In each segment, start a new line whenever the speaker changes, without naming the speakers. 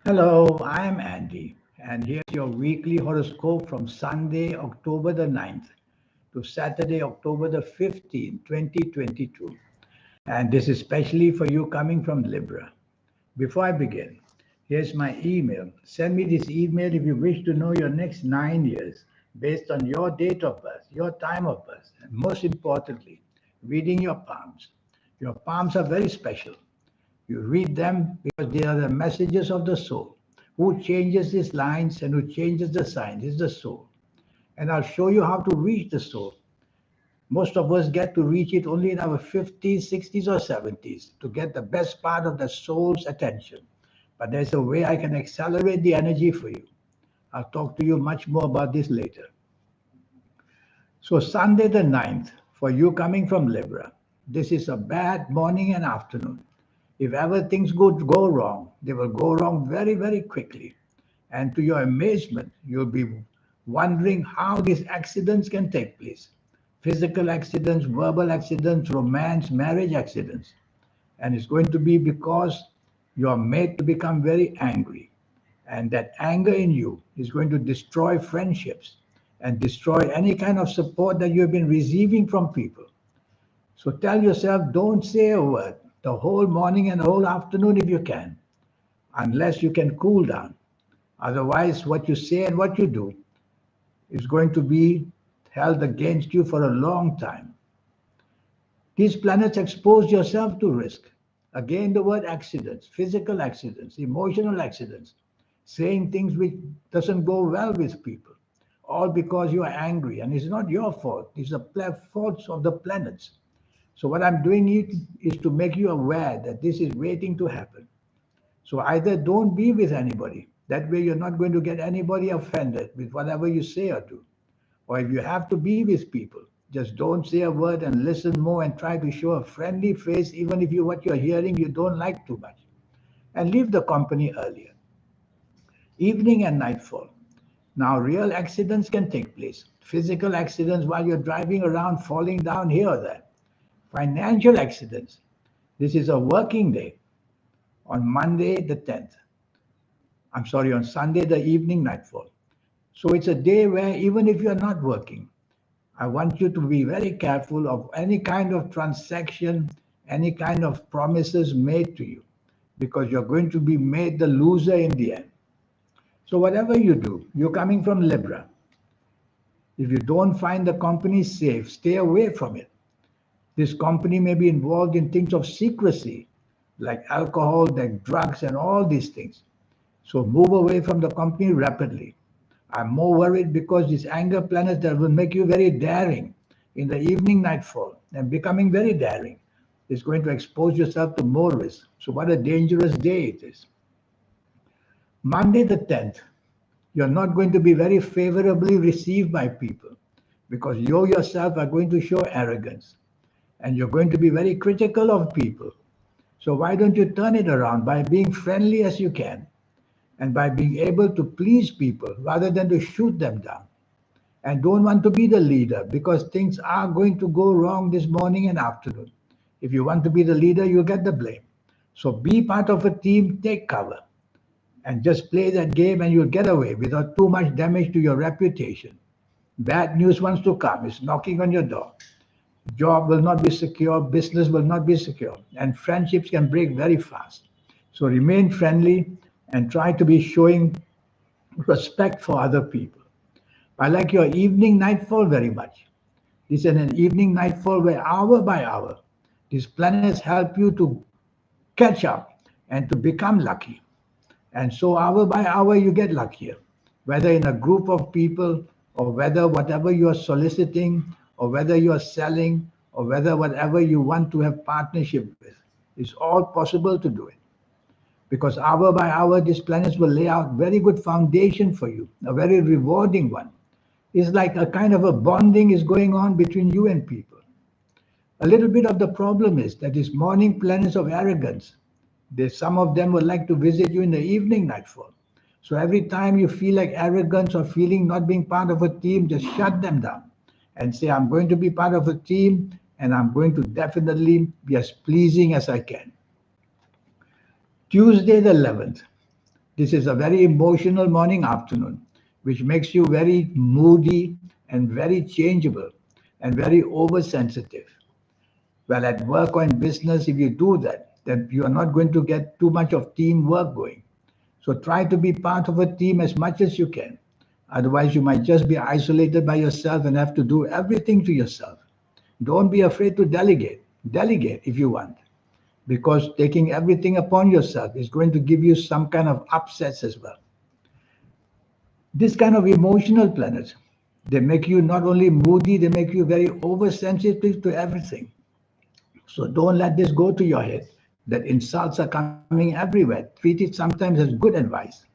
Hello, I'm Andy, and here's your weekly horoscope from Sunday, October the 9th to Saturday, October the 15th, 2022. And this is especially for you coming from Libra. Before I begin, here's my email. Send me this email if you wish to know your next 9 years based on your date of birth, your time of birth, and most importantly, reading your palms. Your palms are very special. You read them because they are the messages of the soul. Who changes these lines and who changes the signs is the soul. And I'll show you how to reach the soul. Most of us get to reach it only in our 50s, 60s, or 70s to get the best part of the soul's attention. But there's a way I can accelerate the energy for you. I'll talk to you much more about this later. So, Sunday the 9th, for you coming from Libra, this is a bad morning and afternoon. If ever things could go wrong, they will go wrong very, very quickly. And to your amazement, you'll be wondering how these accidents can take place. Physical accidents, verbal accidents, romance, marriage accidents. And it's going to be because you're made to become very angry. And that anger in you is going to destroy friendships and destroy any kind of support that you've been receiving from people. So tell yourself, don't say a word the whole morning and the whole afternoon if you can, unless you can cool down. Otherwise, what you say and what you do is going to be held against you for a long time. These planets expose yourself to risk. Again, the word accidents, physical accidents, emotional accidents, saying things which doesn't go well with people, all because you are angry. And it's not your fault. It's the faults of the planets. So what I'm doing is to make you aware that this is waiting to happen. So either don't be with anybody. That way you're not going to get anybody offended with whatever you say or do. Or if you have to be with people, just don't say a word and listen more and try to show a friendly face even if what you're hearing you don't like too much. And leave the company earlier. Evening and nightfall. Now real accidents can take place. Physical accidents while you're driving around, falling down here or there. Financial accidents. This is a working day on Monday the 10th. I'm sorry, on Sunday the evening nightfall. So it's a day where even if you're not working, I want you to be very careful of any kind of transaction, any kind of promises made to you, because you're going to be made the loser in the end. So whatever you do, you're coming from Libra. If you don't find the company safe, stay away from it. This company may be involved in things of secrecy, like alcohol, like drugs, and all these things. So move away from the company rapidly. I'm more worried because these anger planets that will make you very daring in the evening nightfall and becoming very daring is going to expose yourself to more risk. So what a dangerous day it is. Monday the 10th, you're not going to be very favorably received by people because you yourself are going to show arrogance and you're going to be very critical of people. So why don't you turn it around by being friendly as you can and by being able to please people rather than to shoot them down? And don't want to be the leader because things are going to go wrong this morning and afternoon. If you want to be the leader, you'll get the blame. So be part of a team, take cover, and just play that game and you'll get away without too much damage to your reputation. Bad news wants to come, it's knocking on your door. Job will not be secure, business will not be secure, and friendships can break very fast. So remain friendly and try to be showing respect for other people. I like your evening nightfall very much. This is an evening nightfall where hour by hour, these planets help you to catch up and to become lucky. And so hour by hour, you get luckier, whether in a group of people or whether whatever you are soliciting or whether you are selling or whether whatever you want to have partnership with. It's all possible to do it. Because hour by hour, these planets will lay out very good foundation for you, a very rewarding one. It's like a kind of a bonding is going on between you and people. A little bit of the problem is that these morning planets of arrogance, some of them would like to visit you in the evening nightfall. So every time you feel like arrogance or feeling not being part of a team, just shut them down and say, I'm going to be part of a team and I'm going to definitely be as pleasing as I can. Tuesday the 11th. This is a very emotional morning afternoon, which makes you very moody and very changeable and very oversensitive. Well, at work or in business, if you do that, then you are not going to get too much of teamwork going. So try to be part of a team as much as you can. Otherwise, you might just be isolated by yourself and have to do everything to yourself. Don't be afraid to delegate. Delegate if you want, because taking everything upon yourself is going to give you some kind of upsets as well. This kind of emotional planets, they make you not only moody, they make you very oversensitive to everything. So don't let this go to your head that insults are coming everywhere. Treat it sometimes as good advice.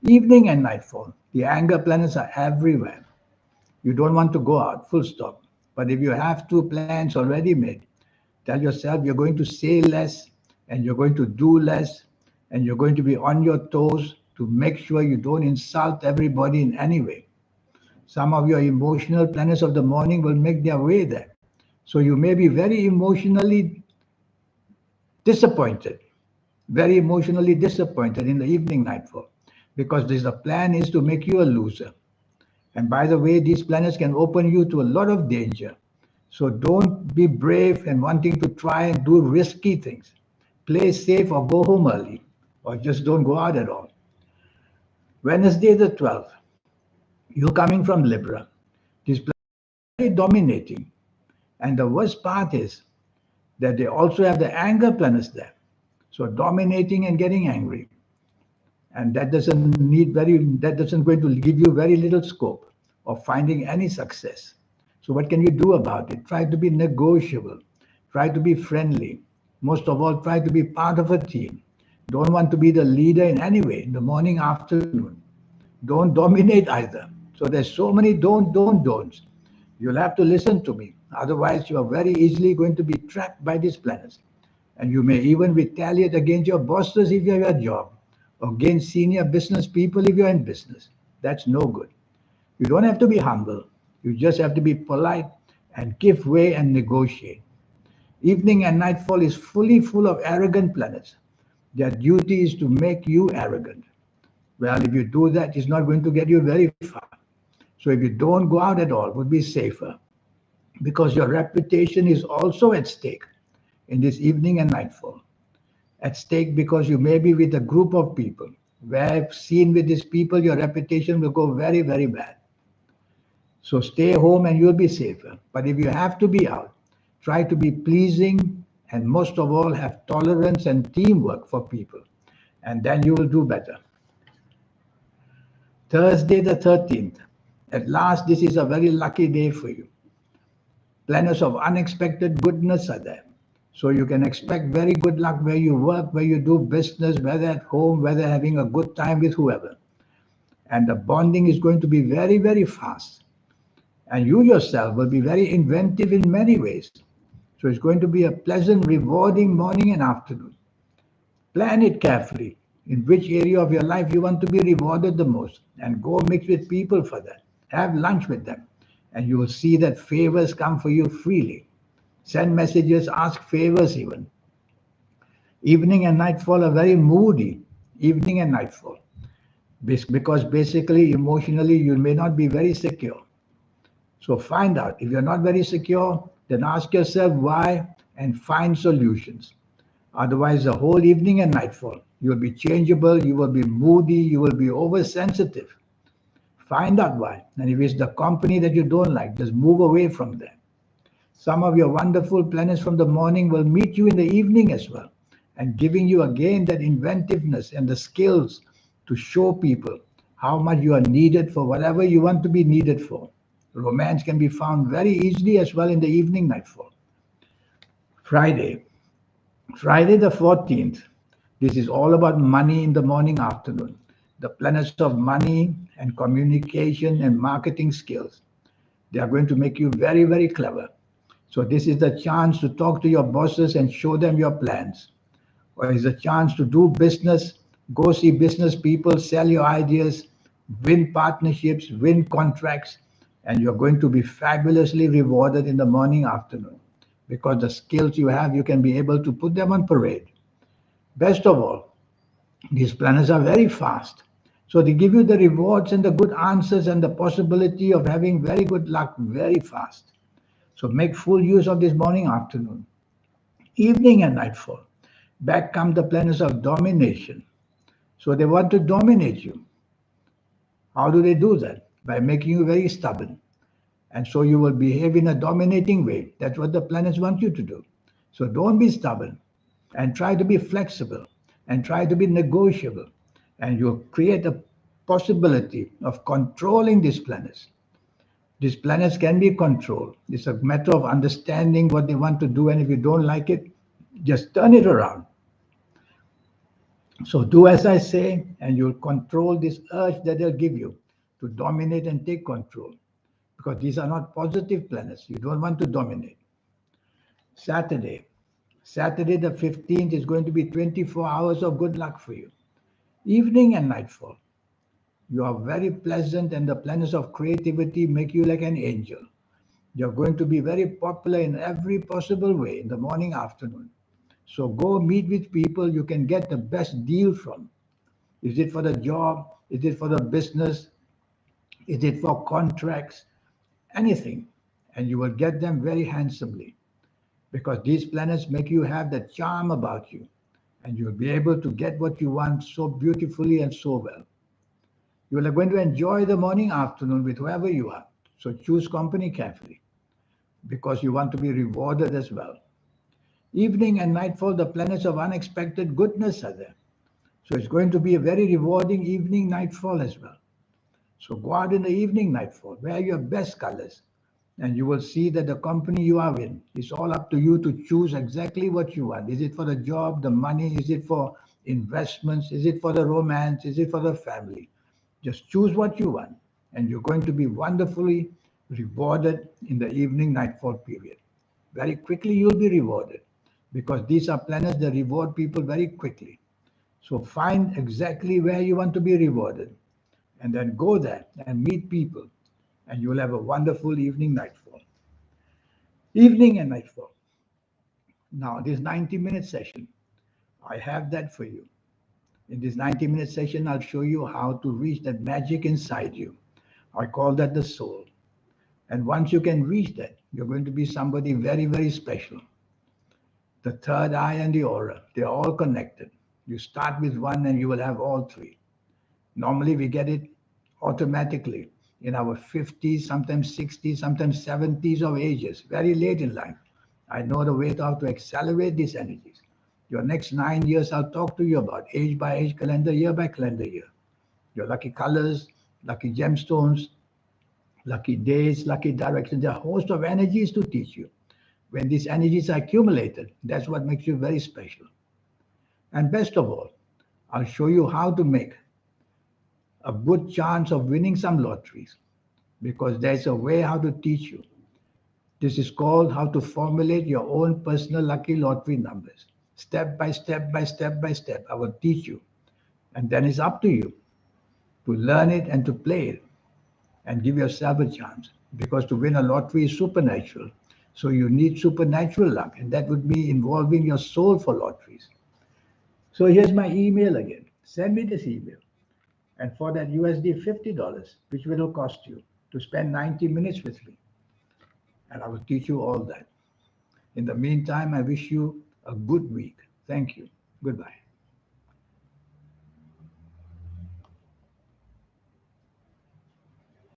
Evening and nightfall, the anger planets are everywhere. You don't want to go out, full stop. But if you have two plans already made, tell yourself you're going to say less and you're going to do less and you're going to be on your toes to make sure you don't insult everybody in any way. Some of your emotional planets of the morning will make their way there. So you may be very emotionally disappointed, very emotionally disappointed in the evening nightfall because the plan is to make you a loser. And by the way, these planets can open you to a lot of danger. So don't be brave and wanting to try and do risky things. Play safe or go home early or just don't go out at all. Wednesday the 12th, you coming from Libra. These planets are very dominating. And the worst part is that they also have the anger planets there. So dominating and getting angry. And that doesn't going to give you very little scope of finding any success. So what can you do about it? Try to be negotiable. Try to be friendly. Most of all, try to be part of a team. Don't want to be the leader in any way in the morning, afternoon. Don't dominate either. So there's so many don'ts. You'll have to listen to me. Otherwise, you are very easily going to be trapped by these planets. And you may even retaliate against your bosses if you have a job, or against senior business people if you're in business. That's no good. You don't have to be humble. You just have to be polite and give way and negotiate. Evening and nightfall is fully full of arrogant planets. Their duty is to make you arrogant. Well, if you do that, it's not going to get you very far. So if you don't go out at all, it would be safer because your reputation is also at stake in this evening and nightfall. At stake because you may be with a group of people where seen with these people, your reputation will go very, very bad. So stay home and you'll be safer. But if you have to be out, try to be pleasing and most of all have tolerance and teamwork for people. And then you will do better. Thursday the 13th. At last, this is a very lucky day for you. Planets of unexpected goodness are there. So you can expect very good luck where you work, where you do business, whether at home, whether having a good time with whoever. And the bonding is going to be very, very fast. And you yourself will be very inventive in many ways. So it's going to be a pleasant, rewarding morning and afternoon. Plan it carefully in which area of your life you want to be rewarded the most and go mix with people for that. Have lunch with them and you will see that favors come for you freely. Send messages, ask favors even. Evening and nightfall are very moody. Evening and nightfall. Because basically, emotionally, you may not be very secure. So find out. If you're not very secure, then ask yourself why and find solutions. Otherwise, the whole evening and nightfall, you will be changeable, you will be moody, you will be oversensitive. Find out why. And if it's the company that you don't like, just move away from there. Some of your wonderful planets from the morning will meet you in the evening as well and giving you again that inventiveness and the skills to show people how much you are needed for whatever you want to be needed for. Romance can be found very easily as well in the evening nightfall. Friday. Friday the 14th. This is all about money in the morning afternoon. The planets of money and communication and marketing skills. They are going to make you very, very clever. So this is the chance to talk to your bosses and show them your plans. Or is a chance to do business, go see business people, sell your ideas, win partnerships, win contracts, and you're going to be fabulously rewarded in the morning, afternoon. Because the skills you have, you can be able to put them on parade. Best of all, These planets are very fast. So they give you the rewards and the good answers and the possibility of having very good luck very fast. So make full use of this morning, afternoon, evening, and nightfall. Back come the planets of domination. So they want to dominate you. How do they do that? By making you very stubborn. And so you will behave in a dominating way. That's what the planets want you to do. So don't be stubborn and try to be flexible and try to be negotiable. And you'll create a possibility of controlling these planets. These planets can be controlled. It's a matter of understanding what they want to do. And if you don't like it, just turn it around. So do as I say, and you'll control this urge that they'll give you to dominate and take control. Because these are not positive planets. You don't want to dominate. Saturday. Saturday the 15th is going to be 24 hours of good luck for you. Evening and nightfall. You are very pleasant, and the planets of creativity make you like an angel. You're going to be very popular in every possible way in the morning, afternoon. So go meet with people you can get the best deal from. Is it for the job? Is it for the business? Is it for contracts? Anything. And you will get them very handsomely because these planets make you have the charm about you and you'll be able to get what you want so beautifully and so well. You are going to enjoy the morning, afternoon with whoever you are. So choose company carefully because you want to be rewarded as well. Evening and nightfall, the planets of unexpected goodness are there. So it's going to be a very rewarding evening, nightfall as well. So go out in the evening, nightfall, wear your best colors, and you will see that the company you are in, it's all up to you to choose exactly what you want. Is it for the job, the money? Is it for investments? Is it for the romance? Is it for the family? Just choose what you want, and you're going to be wonderfully rewarded in the evening, nightfall period. Very quickly, you'll be rewarded because these are planets that reward people very quickly. So find exactly where you want to be rewarded and then go there and meet people, and you'll have a wonderful evening, nightfall. Evening and nightfall. Now, this 90-minute session, I have that for you. In this 90-minute session, I'll show you how to reach that magic inside you. I call that the soul. And once you can reach that, you're going to be somebody very, very special. The third eye and the aura, they're all connected. You start with one and you will have all three. Normally, we get it automatically in our 50s, sometimes 60s, sometimes 70s of ages, very late in life. I know the way how to accelerate these energies. Your next 9 years, I'll talk to you about age by age calendar, year by calendar year. Your lucky colors, lucky gemstones, lucky days, lucky directions. There are a host of energies to teach you. When these energies are accumulated, that's what makes you very special. And best of all, I'll show you how to make a good chance of winning some lotteries because there's a way how to teach you. This is called how to formulate your own personal lucky lottery numbers. Step by step by step by step, I will teach you. And then it's up to you to learn it and to play it and give yourself a chance because to win a lottery is supernatural. So you need supernatural luck, and that would be involving your soul for lotteries. So here's my email again. Send me this email. And for that USD $50, which will cost you to spend 90 minutes with me, and I will teach you all that. In the meantime, I wish you a good week. Thank you. Goodbye.